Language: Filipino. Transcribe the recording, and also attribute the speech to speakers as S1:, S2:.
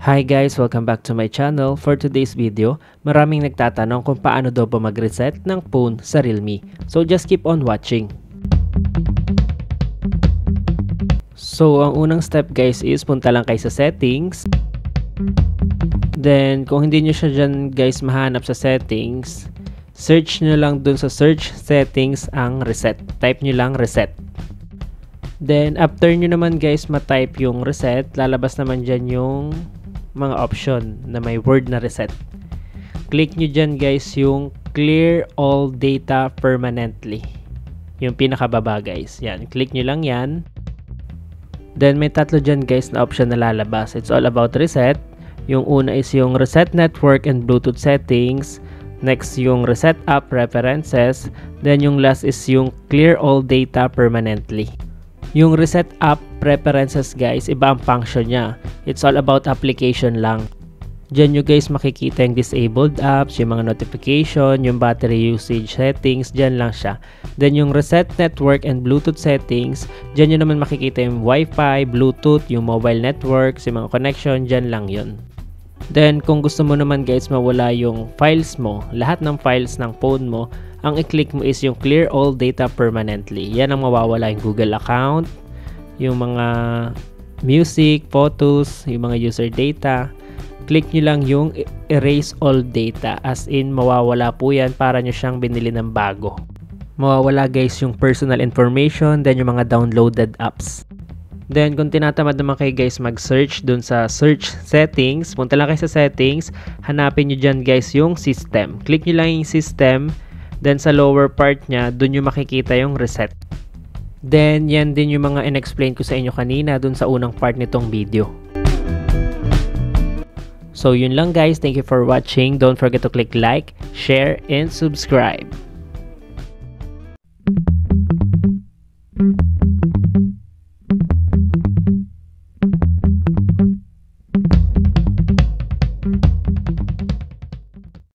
S1: Hi guys! Welcome back to my channel. For today's video, maraming nagtatanong kung paano daw ba mag-reset ng phone sa Realme. So just keep on watching. So ang unang step guys is punta lang kayo sa settings. Then kung hindi nyo siya dyan guys mahanap sa settings, search nyo lang dun sa search settings ang reset. Type nyo lang reset. Then after nyo naman guys ma-type yung reset, lalabas naman dyan yung mga option na may word na reset. Click nyo dyan guys yung clear all data permanently. Yung pinakababa guys. Yan. Click nyo lang yan. Then may tatlo dyan guys na option na lalabas. It's all about reset. Yung una is yung reset network and Bluetooth settings. Next yung reset app preferences. Then yung last is yung clear all data permanently. Yung reset app preferences guys, iba ang function niya. It's all about application lang. Diyan nyo guys makikita yung disabled apps, yung mga notification, yung battery usage settings, diyan lang siya. Then yung reset network and Bluetooth settings, diyan nyo naman makikita yung Wi-Fi, Bluetooth, yung mobile networks, yung mga connection, diyan lang yun. Then kung gusto mo naman guys mawala yung files mo, lahat ng files ng phone mo, ang i-click mo is yung clear all data permanently. Yan ang mawawala, yung Google account, yung mga music, photos, yung mga user data. Click nyo lang yung erase all data, as in mawawala po yan para nyo siyang binili ng bago. Mawawala guys yung personal information, then yung mga downloaded apps. Then kung tinatamad naman kayo guys mag-search dun sa search settings, punta lang kayo sa settings, hanapin nyo dyan guys yung system. Click nyo lang yung system. Then sa lower part niya, dun yung makikita yung reset. Then yan din yung mga in-explain ko sa inyo kanina dun sa unang part nitong video. So yun lang guys, thank you for watching. Don't forget to click like, share, and subscribe.